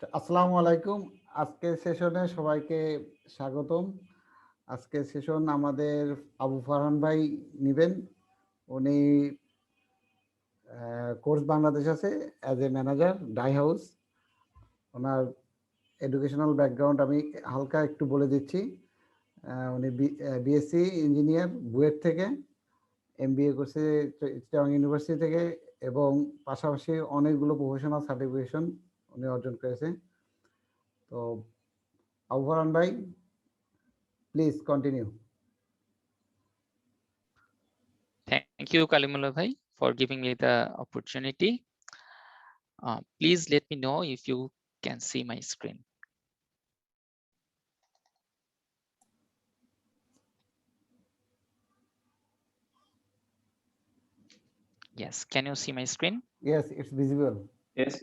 আসসালামু আলাইকুম। আজকের সেশনে সবাইকে স্বাগতম। আজকের সেশন আমাদের আবু ফারহান ভাই নিবেন। উনি কোর্স বাংলাদেশ আছে as a manager dye house. ওনার এডুকেশনাল ব্যাকগ্রাউন্ড আমি হালকা একটু বলে দিচ্ছি। উনি বিএসসি ইঞ্জিনিয়ার বুয়েট থেকে, এমবিএ করছে চিটাগং ইউনিভার্সিটি থেকে এবং পাশাপাশি অনেকগুলো প্রফেশনাল সার্টিফিকেশন উনি অর্জন করেছে। তো আবু ফারহান ভাই, please continue. Thank you, Kalimullah bhai, for giving me the opportunity. Please let me know if you can see my screen. Yes, can you see my screen? Yes, it's visible. Yes.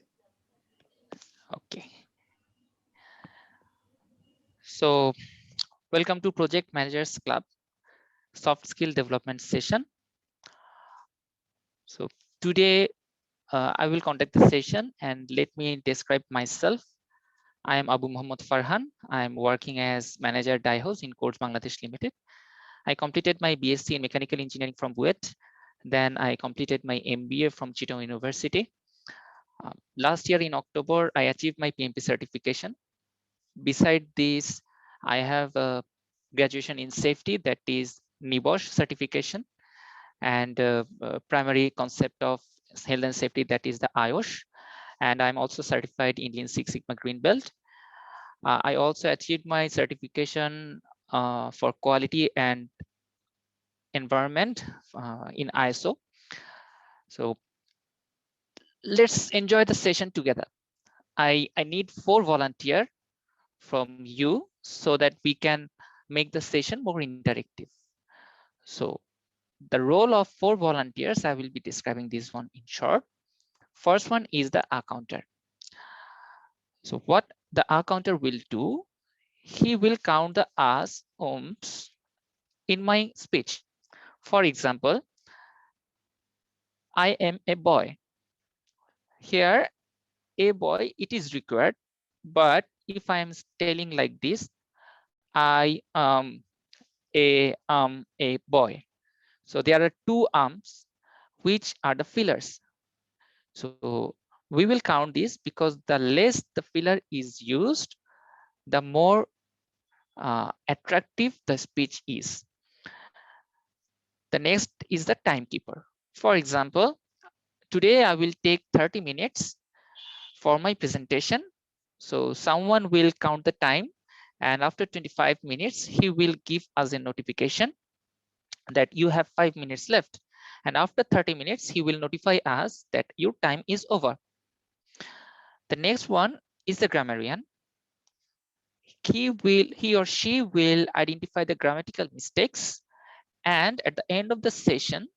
Okay. So, welcome to Project Managers Club Soft Skill Development Session. So, today I will conduct the session and let me describe myself. I am Abu Muhammad Farhan. I am working as manager die house in Courts Bangladesh Limited. I completed my BSc in Mechanical Engineering from Buet. Then I completed my MBA from Chittagong University. Last year in October, I achieved my PMP certification. Beside this, I have a graduation in safety, that is NIBOSH certification, and primary concept of health and safety, that is the IOSH. And I'm also certified in Lean Six Sigma Green Belt. I also achieved my certification for quality and environment in ISO. So let's enjoy the session together. I need 4 volunteers from you so that we can make the session more interactive. So the role of 4 volunteers, I will be describing this one in short. First one is the accounter. So what the accounter will do, he will count the A's, ohms in my speech. For example, I am a boy. Here, a boy, it is required, but if I am telling like this, I am a boy. So there are 2 arms, which are the fillers. So we will count this because the less the filler is used, the more attractive the speech is. The next is the timekeeper. For example, today I will take 30 minutes for my presentation. So someone will count the time, and after 25 minutes, he will give us a notification that you have 5 minutes left. And after 30 minutes, he will notify us that your time is over. The next one is the grammarian. He or she will identify the grammatical mistakes, and at the end of the session,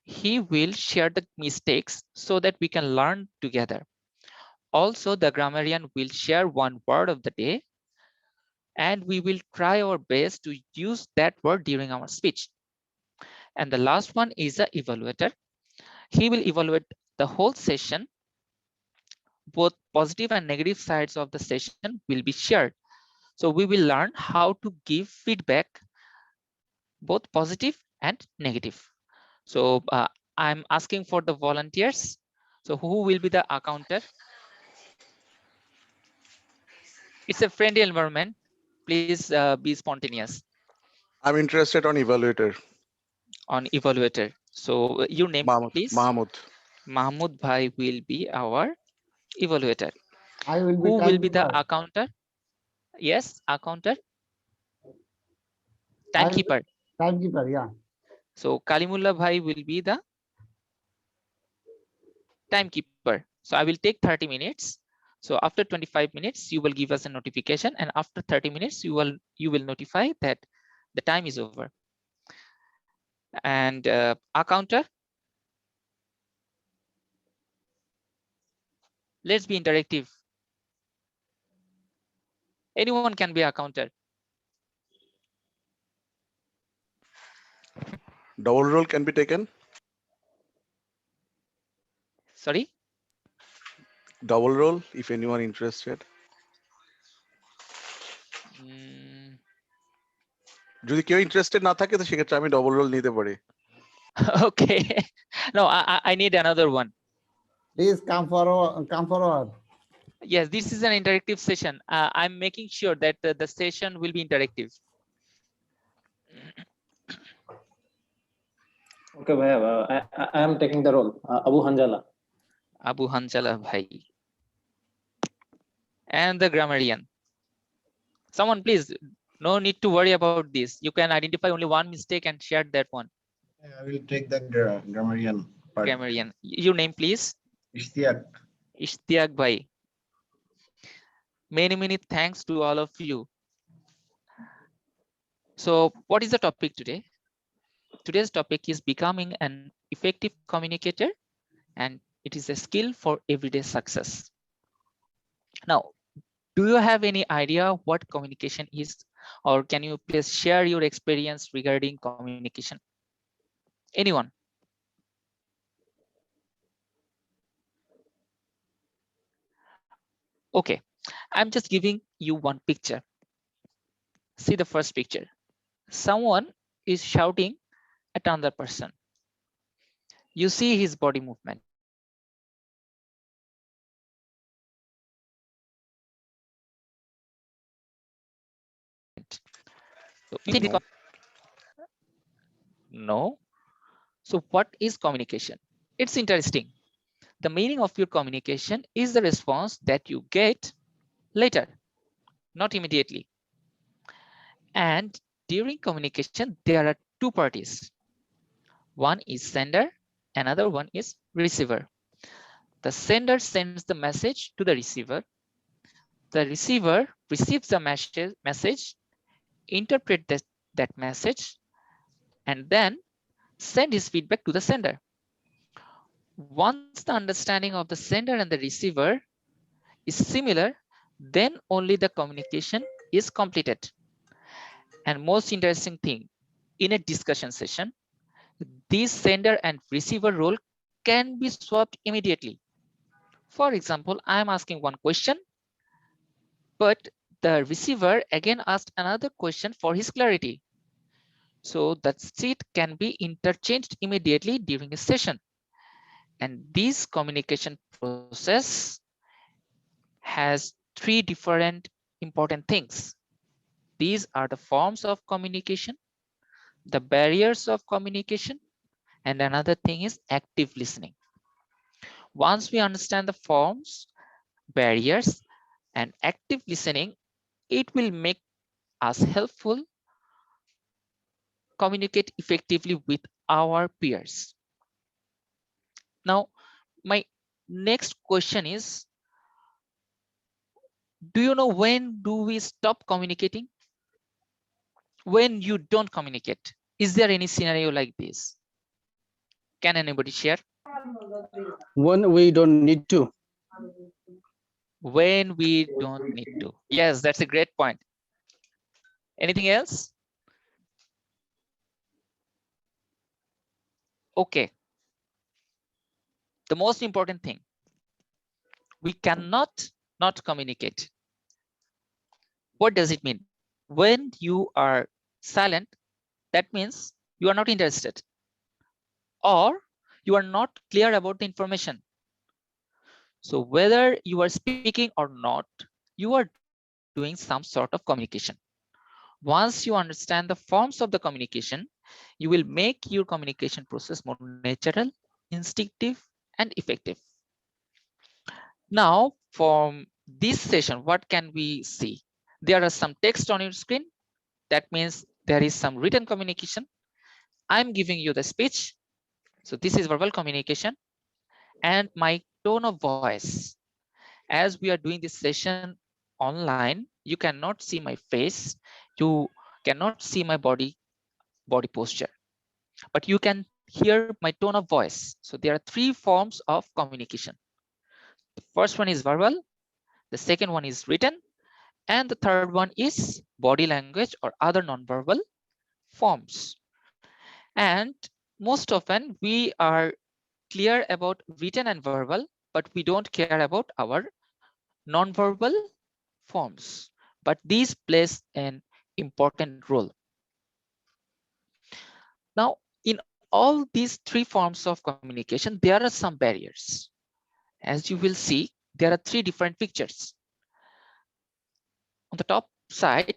he will share the mistakes so that we can learn together. Also, the grammarian will share 1 word of the day, and we will try our best to use that word during our speech. And the last one is the evaluator. He will evaluate the whole session. Both positive and negative sides of the session will be shared. So we will learn how to give feedback, both positive and negative. So I'm asking for the volunteers. So who will be the accounter? It's a friendly environment. Please be spontaneous. I'm interested on evaluator. On evaluator. So your name, please. Mahmoud. Mahmoud bhai will be our evaluator. I will be Who will be the timekeeper. accounter? Yes, accounter. I will be Timekeeper. timekeeper, yeah. So Kalimullah bhai will be the timekeeper. So I will take 30 minutes. So after 25 minutes, you will give us a notification, and after 30 minutes, you will notify that the time is over. And accounter, let's be interactive. Anyone can be accounter. Double role can be taken. Sorry. Double role if anyone interested. যদি কেউ interested না থাকে তো সেক্ষেত্রে আমি double role নিতে পারি। Okay. No, I need another one. Please come forward. Come forward. Yes, this is an interactive session. I'm making sure that the session will be interactive. Okay, bhaiya, I am taking the role. Abu Hanjala. Abu Hanjala bhai. And the grammarian. Someone please, no need to worry about this. You can identify only one mistake and share that one. I will take the grammarian part. Grammarian. Your name please? Ishtiaq. Ishtiaq bhai. Many thanks to all of you. So what is the topic today? Today's topic is becoming an effective communicator, and it is a skill for everyday success. Now, do you have any idea what communication is, or can you please share your experience regarding communication? Anyone? Okay, I'm just giving you one picture. See the first picture. Someone is shouting at another person. You see his body movement. So, no. So what is communication? It's interesting. The meaning of your communication is the response that you get later, not immediately. And during communication, there are two parties. One is sender, another one is receiver. The sender sends the message to the receiver. The receiver receives the message, interprets that message, and then send his feedback to the sender. Once the understanding of the sender and the receiver is similar, then only the communication is completed. And most interesting thing, in a discussion session, this sender and receiver role can be swapped immediately. For example, I am asking one question, but the receiver again asked another question for his clarity. So that seat can be interchanged immediately during a session. And this communication process has three different important things. These are the forms of communication, the barriers of communication, and another thing is active listening. Once we understand the forms, barriers, and active listening, it will make us helpful communicate effectively with our peers. Now, my next question is, do you know when do we stop communicating? When you don't communicate? Is there any scenario like this? Can anybody share? When we don't need to. When we don't need to. Yes, that's a great point. Anything else? Okay. The most important thing, we cannot not communicate. What does it mean? When you are silent, that means you are not interested, or you are not clear about the information. So whether you are speaking or not, you are doing some sort of communication. Once you understand the forms of the communication, you will make your communication process more natural, instinctive, and effective. Now, from this session, what can we see? There are some text on your screen. That means there is some written communication. I'm giving you the speech. So this is verbal communication, and my tone of voice. As we are doing this session online, you cannot see my face. You cannot see my body posture, but you can hear my tone of voice. So there are three forms of communication. The first one is verbal, the second one is written, and the third one is body language or other nonverbal forms. And most often we are clear about written and verbal, but we don't care about our nonverbal forms. But these plays an important role. Now, in all these three forms of communication, there are some barriers. As you will see, there are three different pictures. On the top side,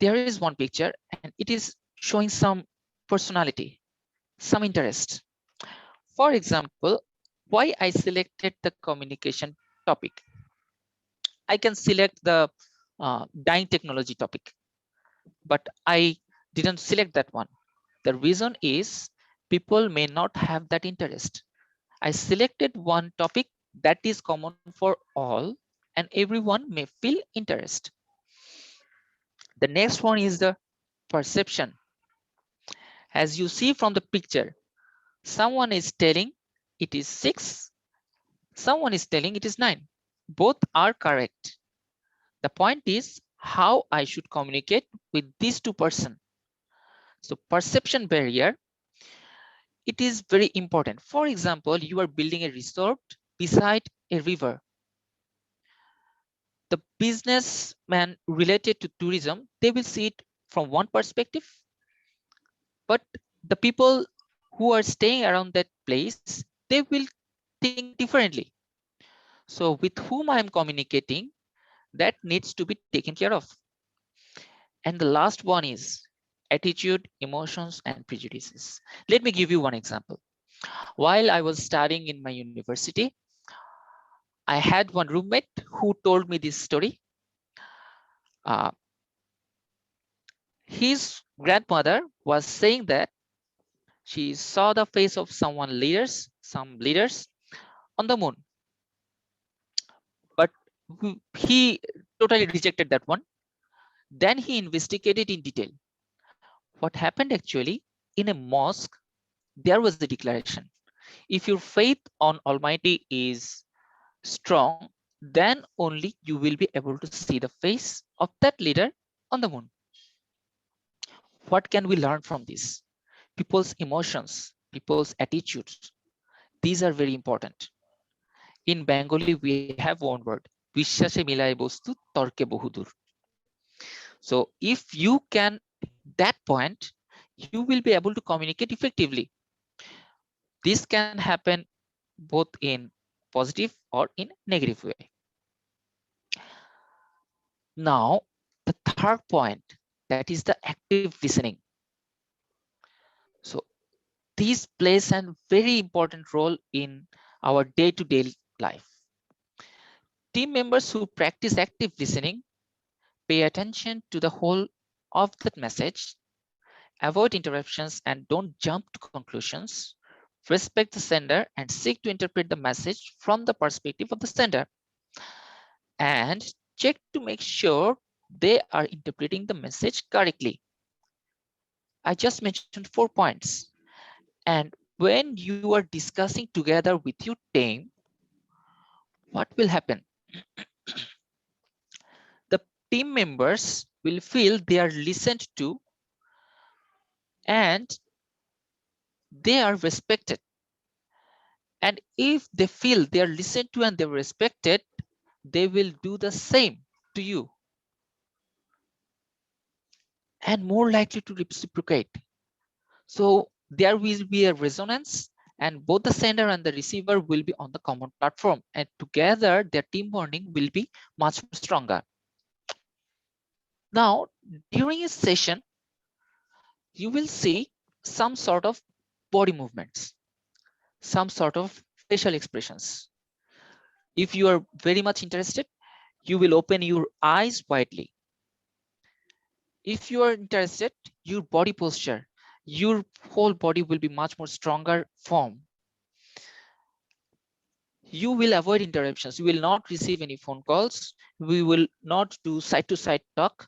there is one picture and it is showing some personality, some interest. For example, why I selected the communication topic. I can select the dying technology topic, but I didn't select that one. The reason is people may not have that interest. I selected one topic that is common for all and everyone may feel interest. The next one is the perception. As you see from the picture, someone is telling it is 6, someone is telling it is 9. Both are correct. The point is how I should communicate with these two persons. So perception barrier, it is very important. For example, you are building a resort beside a river. The businessman related to tourism, they will see it from one perspective, but the people who are staying around that place, they will think differently. So with whom I am communicating, that needs to be taken care of. And the last one is attitude, emotions, and prejudices. Let me give you one example. While I was studying in my university, I had one roommate who told me this story. His grandmother was saying that she saw the face of some leaders on the moon, but he totally rejected that one. Then he investigated in detail. What happened actually, in a mosque, there was the declaration. If your faith on Almighty is strong, then only you will be able to see the face of that leader on the moon. What can we learn from this? People's emotions, people's attitudes, these are very important. In Bengali, we have one word, বিশ্বাসে মিলায় বস্তু তর্কে বহুদূর. So if you can that point, you will be able to communicate effectively. This can happen both in positive or in negative way. Now, the third point, that is the active listening. So this plays a very important role in our day-to-day life. Team members who practice active listening pay attention to the whole of that message, avoid interruptions and don't jump to conclusions, respect the sender and seek to interpret the message from the perspective of the sender, and check to make sure they are interpreting the message correctly. I just mentioned 4 points. And when you are discussing together with your team, what will happen? The team members will feel they are listened to and they are respected. And if they feel they are listened to and they are respected, they will do the same to you and more likely to reciprocate. So there will be a resonance and both the sender and the receiver will be on the common platform and together their team bonding will be much stronger. Now, during a session, you will see some sort of body movements, some sort of facial expressions. If you are very much interested, you will open your eyes widely. If you are interested, your body posture, your whole body will be much more stronger form. You will avoid interruptions. You will not receive any phone calls. We will not do side-to-side talk.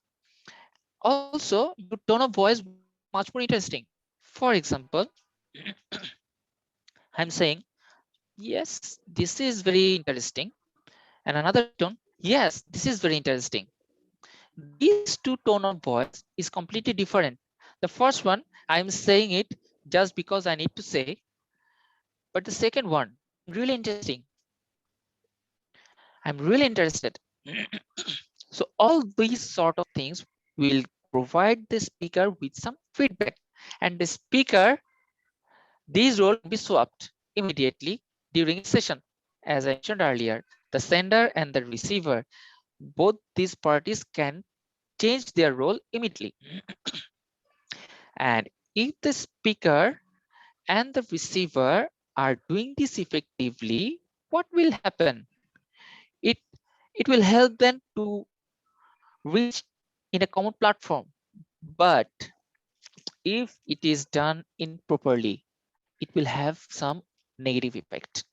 Also, your tone of voice will be much more interesting. For example, I'm saying, yes, this is very interesting. And another tone, yes, this is very interesting. These two tone of voice is completely different. The first one, I'm saying it just because I need to say, but the second one, I'm really interesting. I'm really interested. So all these sort of things will provide the speaker with some feedback And the speaker, these roles can be swapped immediately during a session. As I mentioned earlier, the sender and the receiver, both these parties can change their role immediately. And if the speaker and the receiver are doing this effectively, what will happen? It will help them to reach in a common platform. But if it is done improperly, it will have some negative effect.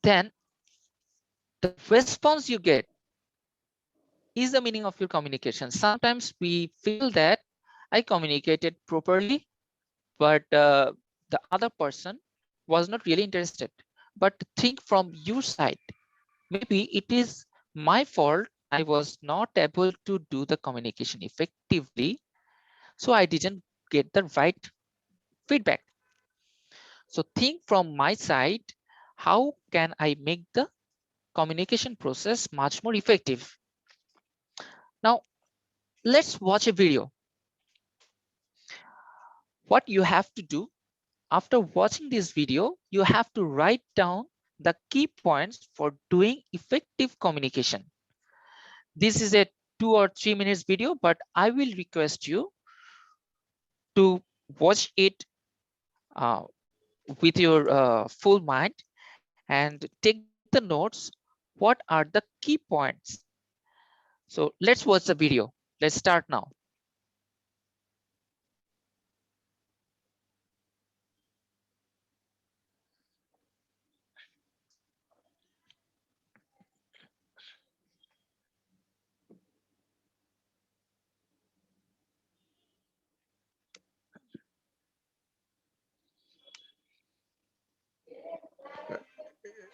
Then the response you get is the meaning of your communication. Sometimes we feel that I communicated properly, but the other person was not really interested. But think from your side, maybe it is my fault. I was not able to do the communication effectively, so I didn't get the right feedback. So think from my side, how can I make the communication process much more effective? Now, let's watch a video. What you have to do after watching this video, you have to write down the key points for doing effective communication. This is a 2 or 3 minutes video, but I will request you to watch it with your full mind and take the notes. What are the key points? So let's watch the video. Let's start now.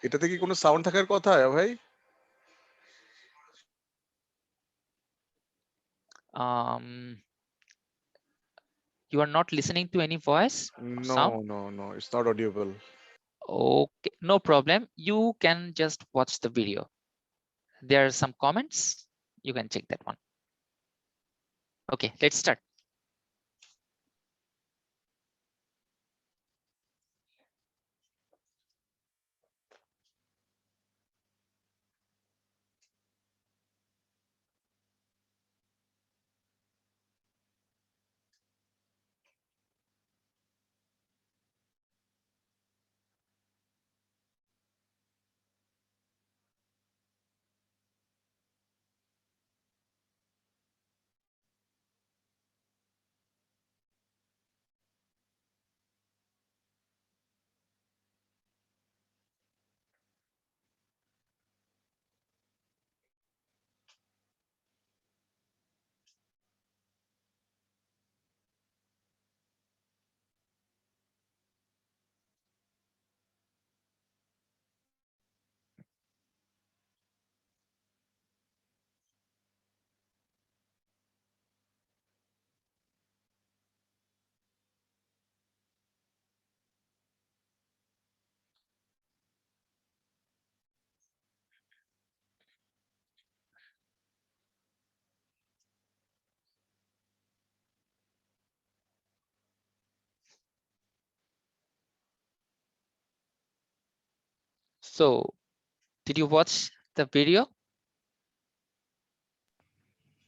এটাতে কি কোনো sound থাকার কথা ভাই? You are not listening to any voice? Sound? No, it's not audible. Okay, no problem. You can just watch the video. There are some comments. You can check that one. Okay, let's start. So, did you watch the video?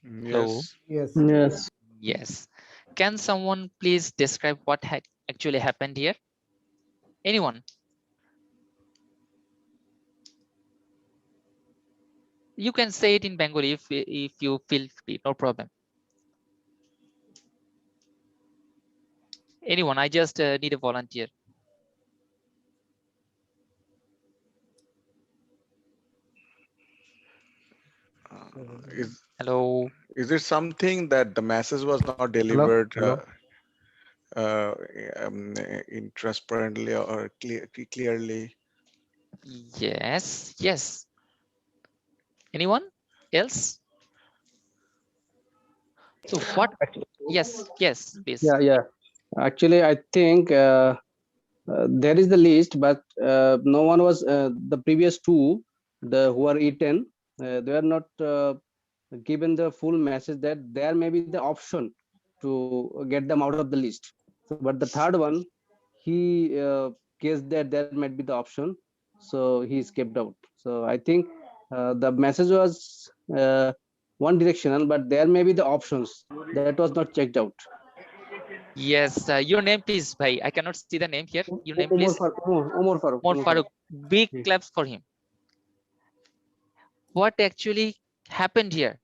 Hello? Yes. Yes. Yes. Yes. Can someone please describe what actually happened here? Anyone? You can say it in Bengali if you feel free, no problem. Anyone, I just need a volunteer. Hello. Is it something that the message was not delivered Hello? uh, in transparently or clearly? Yes, yes. Anyone else? So what? Yes, yes, please. Yeah. Actually, I think there is the list, but no one was the previous two, the who are eaten. They are not given the full message that there may be the option to get them out of the list. So, but the third one, he guessed that there might be the option, so he is kept out. So I think the message was one directional, but there may be the options that was not checked out. Yes, your name please, bhai. I cannot see the name here. Your name Umar please. Farooq. More Farooq. Big Hmm. claps for him. What actually happened here?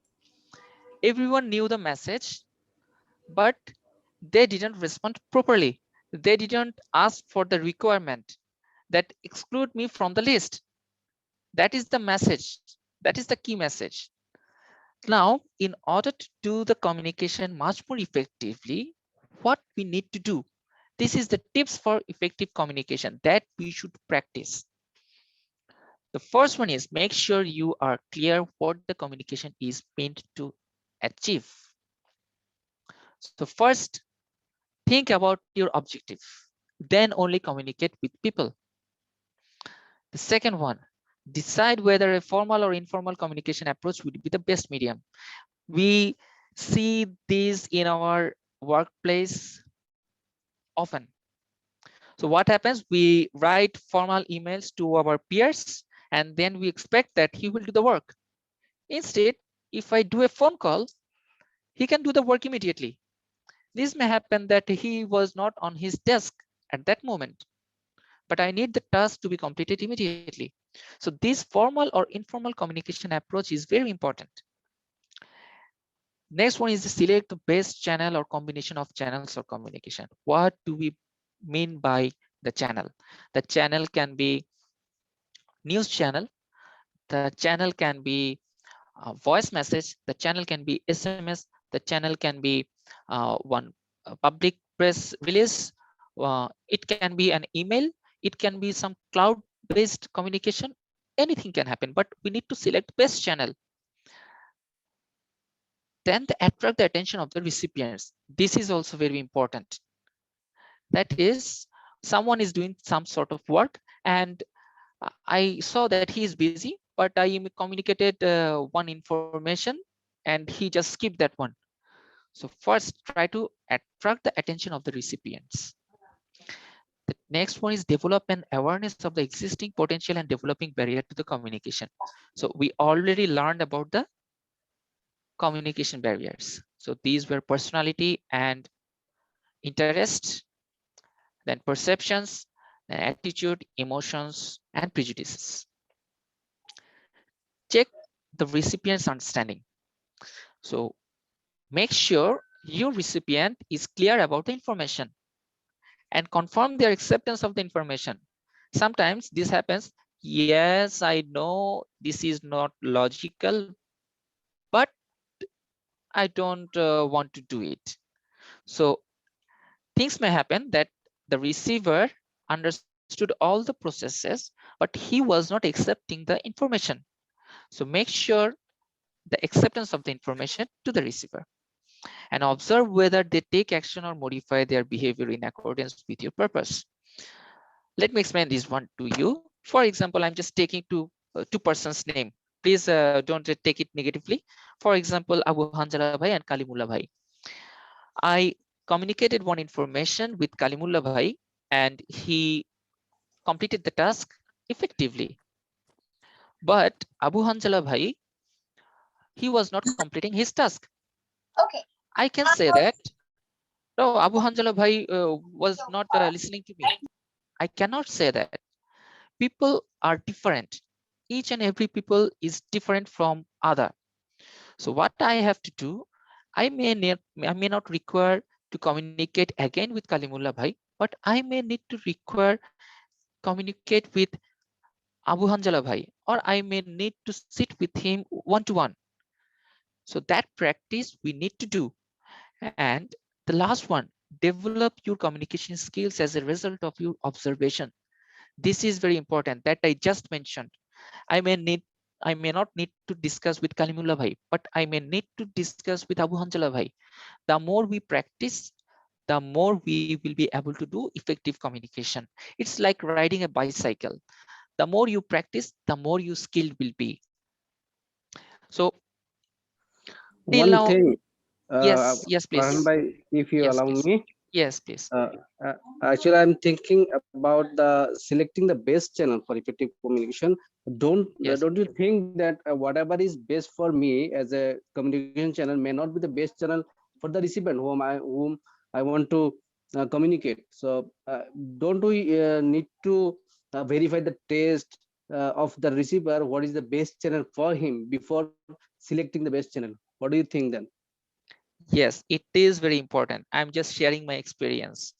Everyone knew the message, but they didn't respond properly. They didn't ask for the requirement that exclude me from the list. That is the message. That is the key message. Now, in order to do the communication much more effectively, what we need to do, this is the tips for effective communication that we should practice. The first one is make sure you are clear what the communication is meant to achieve. So first, think about your objective, then only communicate with people. The second one, decide whether a formal or informal communication approach would be the best medium. We see this in our workplace often. So what happens? We write formal emails to our peers, and then we expect that he will do the work. Instead, if I do a phone call, he can do the work immediately. This may happen that he was not on his desk at that moment, but I need the task to be completed immediately. So this formal or informal communication approach is very important. Next one is to select the best channel or combination of channels or communication. What do we mean by the channel? The channel can be news channel. The channel can be a voice message. The channel can be SMS. The channel can be one public press release. It can be an email. It can be some cloud-based communication. Anything can happen, but we need to select best channel. Then attract the attention of the recipients. This is also very important. That is, someone is doing some sort of work, and I saw that he is busy, but I communicated one information, and he just skipped that one. So first, try to attract the attention of the recipients. The next one is develop an awareness of the existing potential and developing barrier to the communication. So we already learned about the communication barriers. So these were personality and interest, then perceptions, then attitude, emotions, and prejudices. Check the recipient's understanding. So make sure your recipient is clear about the information and confirm their acceptance of the information. Sometimes this happens. Yes, I know this is not logical, but I don't want to do it. So things may happen that the receiver understood all the processes, but he was not accepting the information. So make sure the acceptance of the information to the receiver and observe whether they take action or modify their behavior in accordance with your purpose. Let me explain this one to you. For example, I'm just taking two persons' name. Please don't take it negatively. For example, Abu Hanjala Bhai and Kalimullah Bhai. I communicated one information with Kalimullah Bhai, and he completed the task effectively. But Abu Hanjala Bhai, he was not completing his task. Okay. I can say that, no, Abu Hanjala Bhai was not listening to me. I cannot say that. People are different. Each and every people is different from other. So what I have to do, I may not require to communicate again with Kalimullah Bhai, but I may need to require communicate with Abu Hanjala Bhai, or I may need to sit with him one-to-one. So that practice we need to do. And the last one, develop your communication skills as a result of your observation. This is very important that I just mentioned. I may not need to discuss with Kalimullah Bhai, but I may need to discuss with Abu Hanjala Bhai. The more we practice, the more we will be able to do effective communication. It's like riding a bicycle. The more you practice, the more you skilled will be. So till One now, thing, Uh, Yes, Farhan please. bhai, if you Yes, allow please. me, Yes, please. uh, uh, actually, I'm thinking about the selecting the best channel for effective communication. Yes. Don't you think that whatever is best for me as a communication channel may not be the best channel for the recipient whom I want to communicate. So don't we need to verify the taste of the receiver? What is the best channel for him before selecting the best channel? What do you think then? Yes, it is very important. I'm just sharing my experience.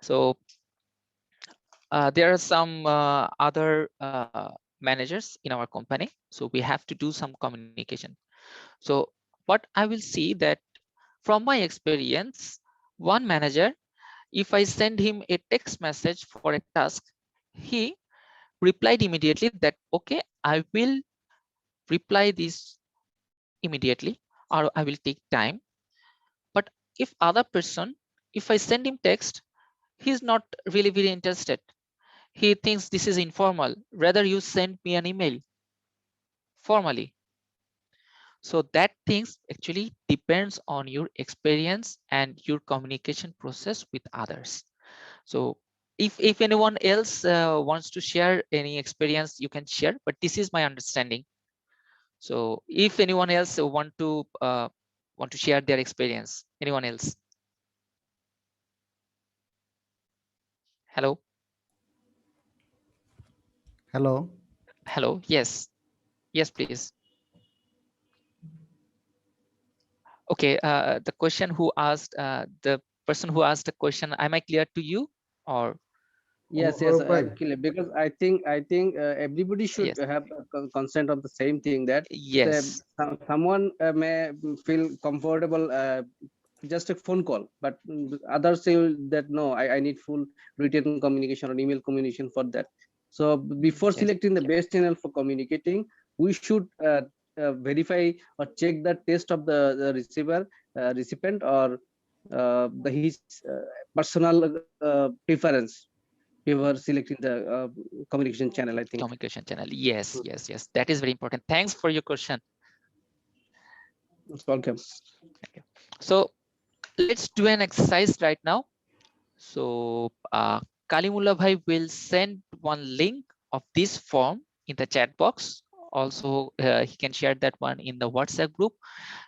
So there are some other managers in our company. So we have to do some communication. So what I will see that from my experience, one manager, if I send him a text message for a task, he replied immediately that, okay, I will reply this immediately, or I will take time. But if other person, if I send him text, he's not really very interested. He thinks this is informal. Rather, you send me an email formally. So that things actually depends on your experience and your communication process with others. So if anyone else wants to share any experience, you can share, but this is my understanding. So if anyone else want to share their experience, anyone else? Hello. Hello. Hello. Yes. Yes, please. Okay. The question who asked, the person who asked the question, am I clear to you? Or Yes, Orupai. actually, because I think everybody should yes, have a consent of the same thing that yes, someone may feel comfortable just a phone call, but others say that no, I need full written communication or email communication for that. So before yes, selecting the best channel for communicating, we should verify or check the taste of the receiver, recipient, or his personal preference before selecting the communication channel, I think. communication channel. Yes, yes, yes. That is very important. Thanks for your question. It's welcome. Okay. So let's do an exercise right now. So Kalimullah Bhai will send one link of this form in the chat box. Also, he can share that one in the WhatsApp group.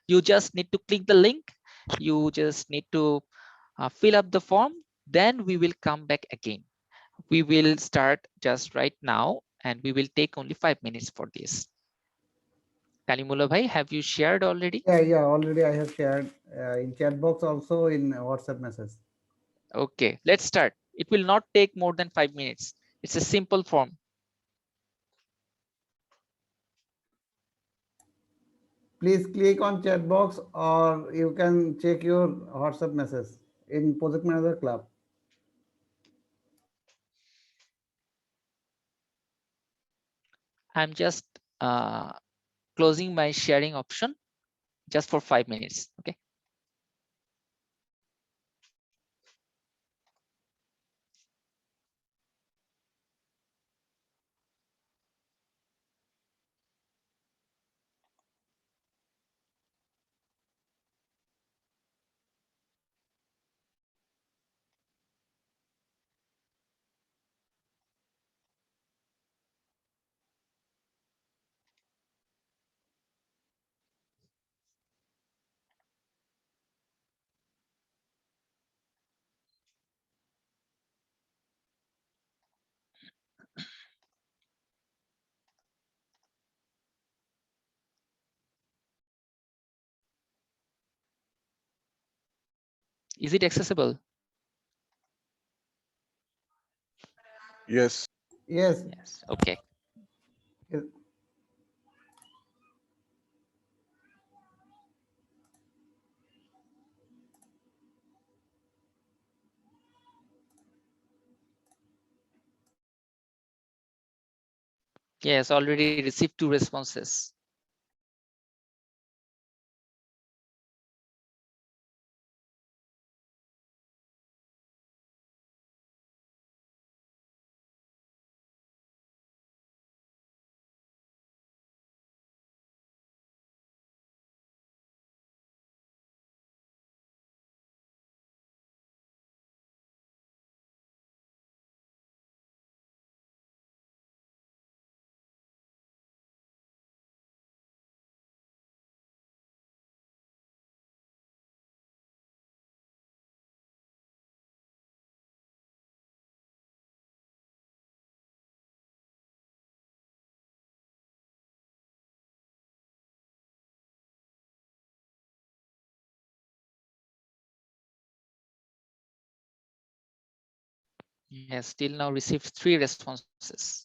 You just need to click the link. You just need to fill up the form. Then we will come back again. We will start just right now, and we will take only 5 minutes for this. Kalimullah Bhai, have you shared already? Yeah. Already I have shared in chat box, also in WhatsApp message. Okay, let's start. It will not take more than 5 minutes. It's a simple form. Please click on chat box, or you can check your WhatsApp message in Project Manager Club. I'm just closing my sharing option just for 5 minutes. Okay. Is it accessible? Yes. Yes. Yes. Okay. Yes. Yes, already received 2 responses. Yes, till now received 3 responses.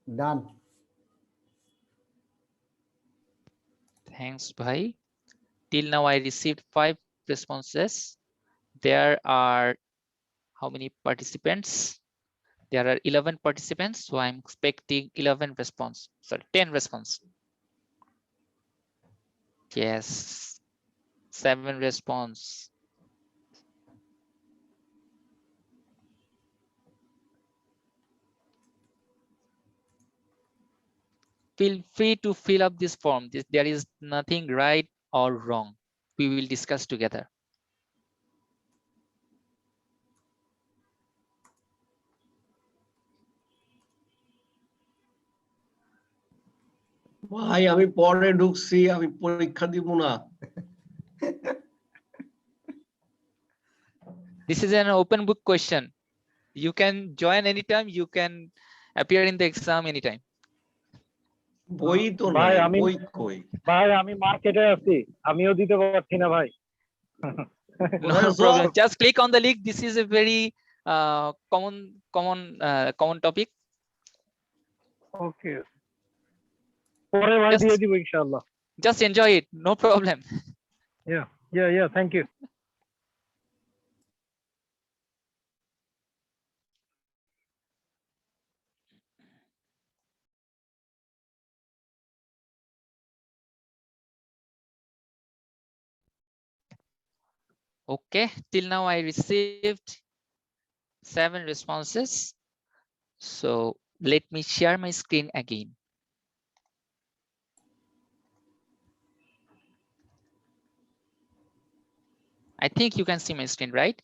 Done. Thanks, Bhai. Till now I received 5 responses. There are how many participants? There are 11 participants, so I'm expecting 11 response. Sorry, 10 response. Yes, 7 response. Feel free to fill up this form. There is nothing right or wrong. We will discuss together. ভাই আমি পরে ঢুকছি, আমি পরীক্ষা দিব না। This is an open book question. You can join anytime. You can appear in the exam anytime. বই তো নাই, ভাই আমি বই কই? ভাই আমি মার্কেটে আছি, আমিও দিতে পারছি না ভাই। No problem. Just click on the link. This is a very common topic. ওকে, পরে ভাই দিয়ে দিব ইনশাআল্লাহ। Just enjoy it. No problem. Yeah, thank you. Okay, till now I received 7 responses. So let me share my screen again. I think you can see my screen, right?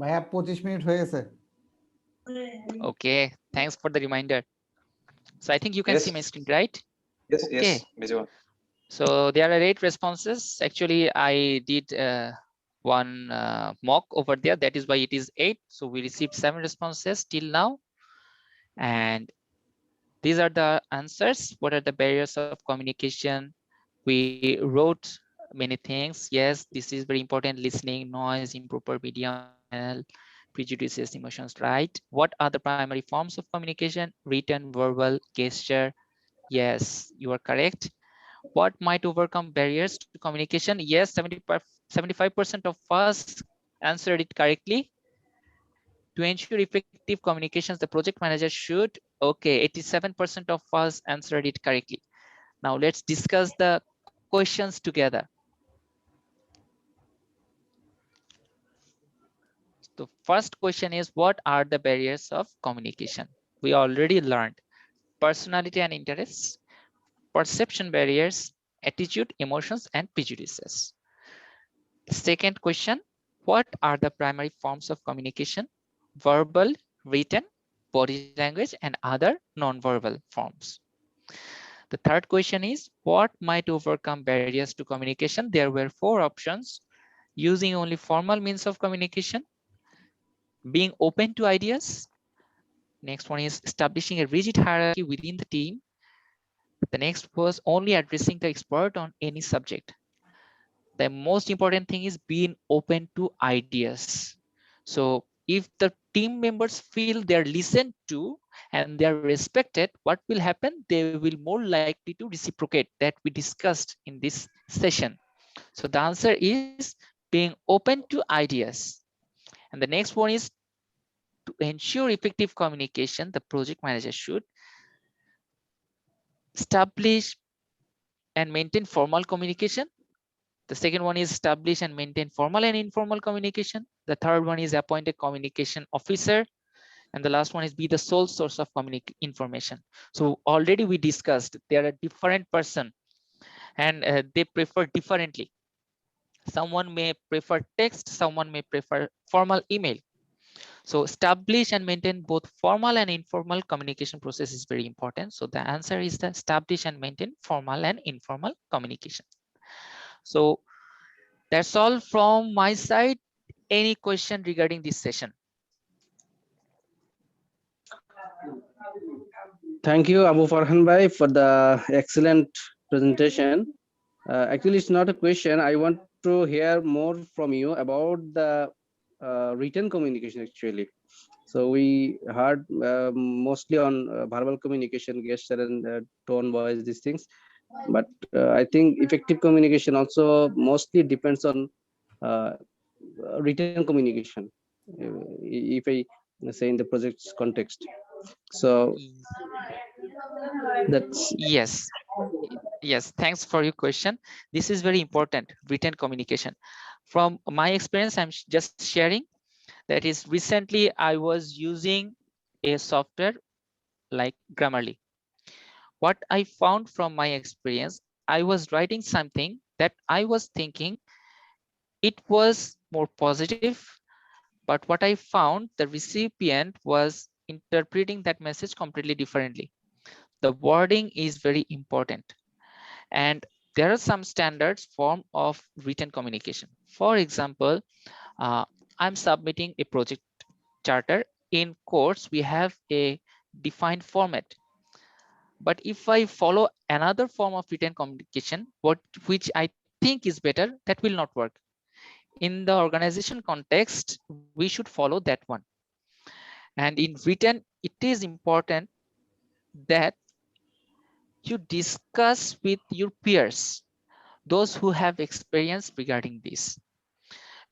ভাইয়া 25 minute হয়ে গেছে। Okay, thanks for the reminder. So I think you can see my screen, right? Yes, Okay. yes, visible. So there are 8 responses. Actually, I did one mock over there. That is why it is 8. So we received 7 responses till now. And these are the answers. What are the barriers of communication? We wrote many things. Yes, this is very important. Listening, noise, improper medium, prejudices, emotions, right? What are the primary forms of communication? Written, verbal, gesture. Yes, you are correct. What might overcome barriers to communication? Yes, 75% of us answered it correctly. To ensure effective communications, the project manager should. Okay, 87% of us answered it correctly. Now let's discuss the questions together. The first question is, what are the barriers of communication? We already learned personality and interests, perception barriers, attitude, emotions, and prejudices. Second question, what are the primary forms of communication? Verbal, written, body language, and other non-verbal forms. The third question is, what might overcome barriers to communication? There were 4 options: using only formal means of communication, being open to ideas. Next one is establishing a rigid hierarchy within the team. The next was only addressing the expert on any subject. The most important thing is being open to ideas. So if the team members feel they're listened to and they're respected, what will happen? They will more likely to reciprocate, that we discussed in this session. So the answer is being open to ideas. And the next one is, to ensure effective communication, the project manager should establish and maintain formal communication. The second one is establish and maintain formal and informal communication. The third one is appoint a communication officer. And the last one is be the sole source of information. So already we discussed there are different person and they prefer differently. Someone may prefer text, someone may prefer formal email. So establish and maintain both formal and informal communication process is very important. So the answer is the establish and maintain formal and informal communication. So that's all from my side. Any question regarding this session? Thank you, Abu Farhan Bhai, for the excellent presentation. Actually, it's not a question. I want to hear more from you about the written communication, actually. So we heard mostly on verbal communication, gesture and tone, voice, these things. But I think effective communication also mostly depends on written communication, if I say in the project's context. So that's Yes, thanks for your question. This is very important, written communication. From my experience, I'm just sharing that is recently I was using a software like Grammarly. What I found from my experience, I was writing something that I was thinking it was more positive, but what I found the recipient was interpreting that message completely differently. The wording is very important. And there are some standards form of written communication. For example, I'm submitting a project charter. In course, we have a defined format. But if I follow another form of written communication, which I think is better, that will not work. In the organization context, we should follow that one. And in written, it is important that you discuss with your peers, those who have experience regarding this.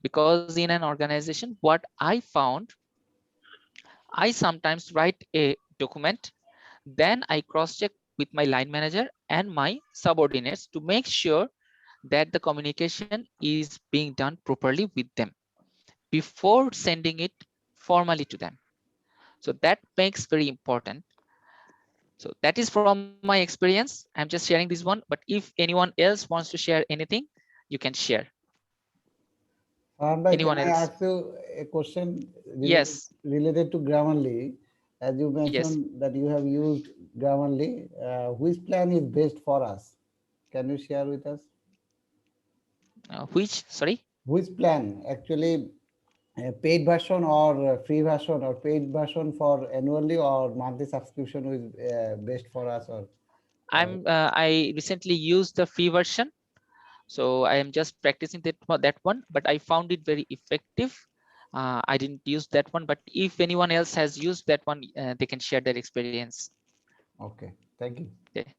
Because in an organization, what I found, I sometimes write a document, then I cross-check with my line manager and my subordinates to make sure that the communication is being done properly with them before sending it formally to them. So that makes very important. So that is from my experience. I'm just sharing this one, but if anyone else wants to share anything, you can share. Farhan bhai, Anyone can I else? ask you a question Yes. related to Grammarly? As you mentioned that you have used Grammarly, which plan is best for us? Can you share with us? Which, sorry? Which plan actually, paid version or free version, or paid version for annually or monthly subscription is best for us? Or I recently used the free version. So I am just practicing that one, but I found it very effective. I didn't use that one, but if anyone else has used that one, they can share their experience. Okay, thank you. Okay.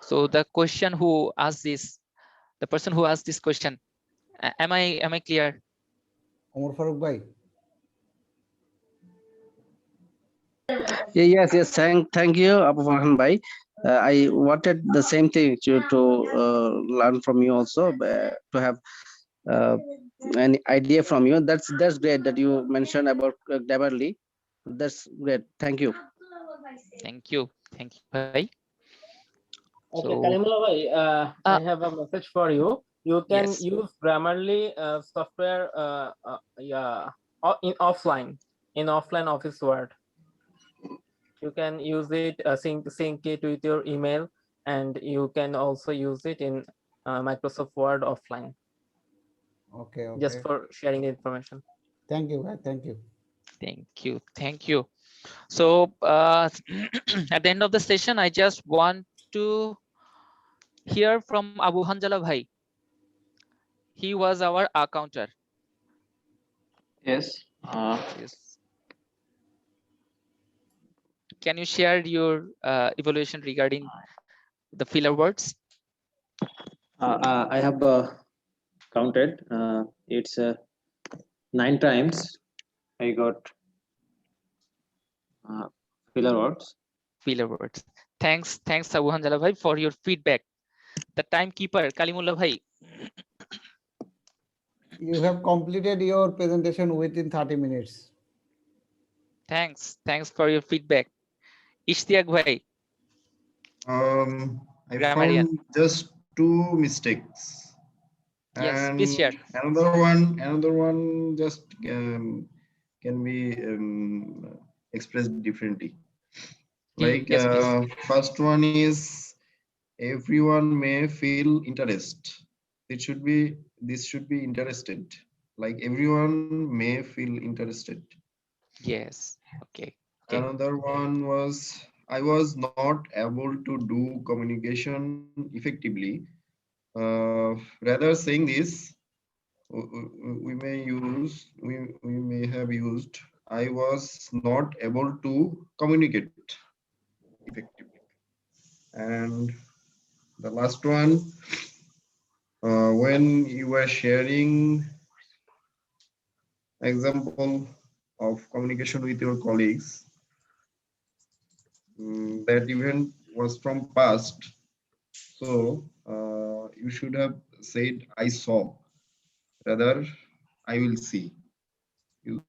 So the question who asked this, the person who asked this question, am I clear? Umar Farooq bhai. yes, thank you, Abu Farhan Bhai. I wanted the same thing to learn from you also, to have uh, an idea from you. That's great that you mentioned about Grammarly. That's great. Thank you. Thank you, bhai. Okay, So Karimullah bhai, I have a message for you. You can yes. use Grammarly software in offline Office Word. You can use it, sync it with your email, and you can also use it in Microsoft Word offline. Okay. Just for sharing the information. Thank you. Thank you. Thank you. So at the end of the session, I just want to hear from Abu Hanjala bhai. He was our accounter. Yes. Yes. Can you share your evaluation regarding the filler words? I have counted. It's 9 times I got filler words. Filler words. Thanks Abu Hanzala bhai for your feedback. The timekeeper Kalimullah bhai. You have completed your presentation within 30 minutes. Thanks for your feedback. Ishtiaq bhai, I grammarian. found just two mistakes, Yes, please and share. another one just can be expressed differently. Like Yes, please. first one is everyone may feel interest. This should be interested. Like everyone may feel interested. Yes. Okay. Another one was I was not able to do communication effectively. Rather saying this, we may use we may have used I was not able to communicate effectively. And the last one, when you were sharing example of communication with your colleagues, that event was from past. So you should have said I saw. Rather, I will see. You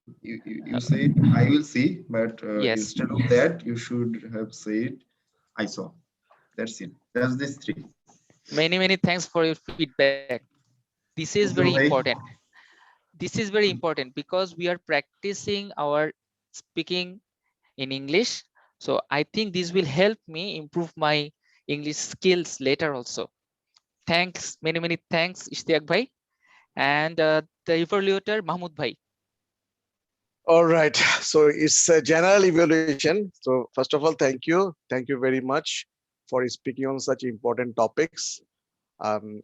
said I will see, but Yes. instead of that, you should have said I saw. That's it. That's these three. Many thanks for your feedback. This is Thank very you, bhai. important. This is very important because we are practicing our speaking in English. So I think this will help me improve my English skills later also. Thanks, many thanks, Ishtiaq bhai. And the evaluator, Mahmoud bhai. All right. So it's a general evaluation. So first of all, thank you. Thank you very much for speaking on such important topics.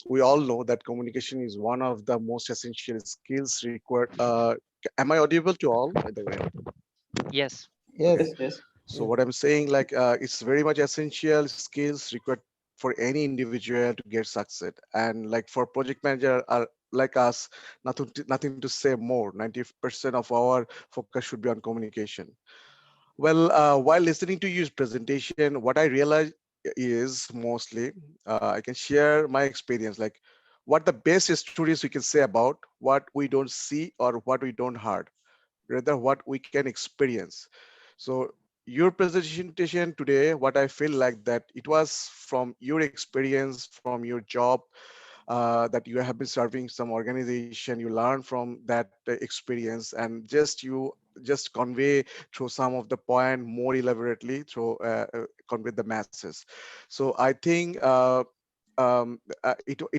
We all know that communication is one of the most essential skills required. Am I audible to all, by the way? Yes. Yes. Yes. So what I'm saying, like, it's very much essential skills required for any individual to get success. And like for project manager are like us, nothing to say more. 90% of our focus should be on communication. Well, while listening to your presentation, what I realized is mostly I can share my experience, like what the best stories we can say about what we don't see or what we don't heard, rather what we can experience. So your presentation today, what I feel like that it was from your experience, from your job, that you have been serving some organization, you learn from that experience, and just convey through some of the point more elaborately through convey the masses. So I think it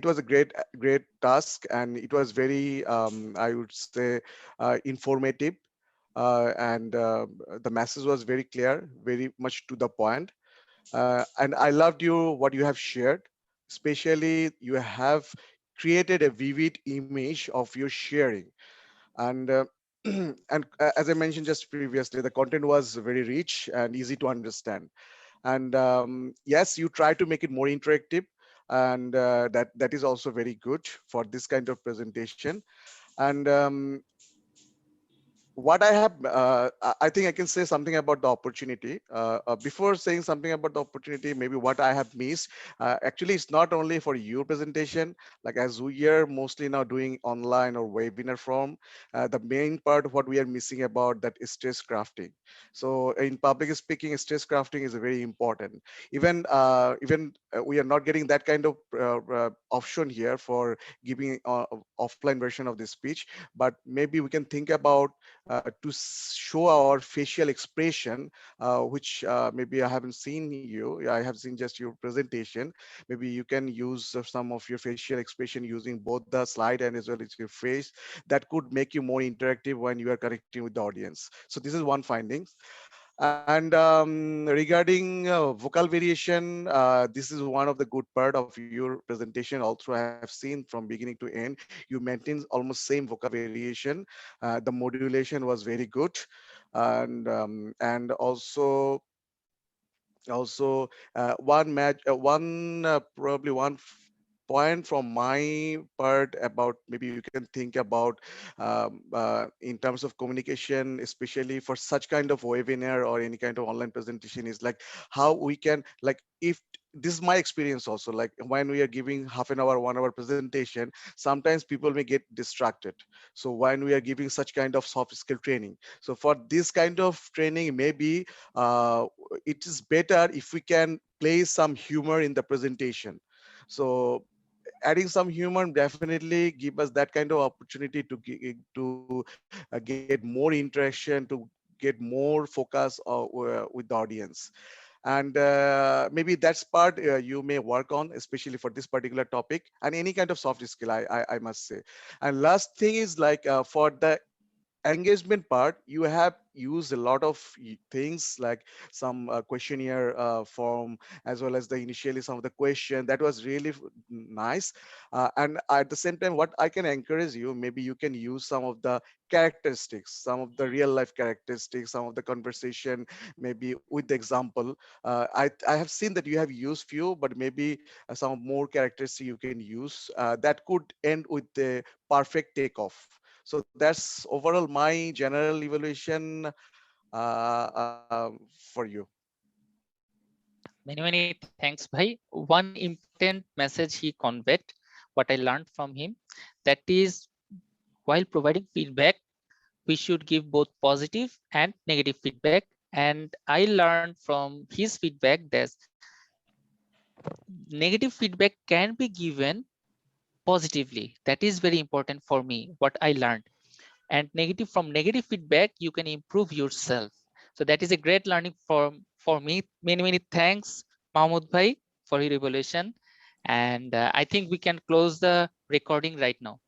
was a great task, and it was very I would say informative, and the message was very clear, very much to the point. And I loved what you have shared, especially you have created a vivid image of your sharing. And and as I mentioned just previously, the content was very rich and easy to understand. And yes, you try to make it more interactive, and that is also very good for this kind of presentation. And what I have, I think I can say something about the opportunity. Before saying something about the opportunity, maybe what I have missed. Actually, it's not only for your presentation. Like as we are mostly now doing online or webinar form, the main part of what we are missing about that is stress crafting. So in public speaking, stress crafting is very important. Even we are not getting that kind of option here for giving offline version of the speech, but maybe we can think about to show our facial expression, which maybe I haven't seen you. I have seen just your presentation. Maybe you can use some of your facial expression using both the slide and as well as your face. That could make you more interactive when you are connecting with the audience. So this is one finding. And regarding vocal variation, this is one of the good part of your presentation. Also, I have seen from beginning to end, you maintain almost same vocal variation. The modulation was very good, and also one match, one probably one point from my part about maybe you can think about in terms of communication, especially for such kind of webinar or any kind of online presentation, is like how we can, like, if this is my experience also, like when we are giving half an hour, 1 hour presentation, sometimes people may get distracted. So when we are giving such kind of soft skill training, so for this kind of training, maybe it is better if we can place some humor in the presentation. So adding some humor definitely give us that kind of opportunity to get more interaction, to get more focus with the audience. And maybe that's part you may work on, especially for this particular topic and any kind of soft skill, I must say. And last thing is like for the engagement part, you have used a lot of things like some questionnaire form, as well as the initially some of the question that was really nice. And at the same time, what I can encourage you, maybe you can use some of the characteristics, some of the real life characteristics, some of the conversation, maybe with the example. I have seen that you have used few, but maybe some more characteristics you can use that could end with the perfect takeoff. So that's overall my general evaluation for you. Many thanks, Bhai. One important message he conveyed, what I learned from him, that is, while providing feedback, we should give both positive and negative feedback. And I learned from his feedback that negative feedback can be given positively. That is very important for me, what I learned. And from negative feedback, you can improve yourself. So that is a great learning for me. Many thanks, Mahmoud Bhai, for your evaluation. And I think we can close the recording right now.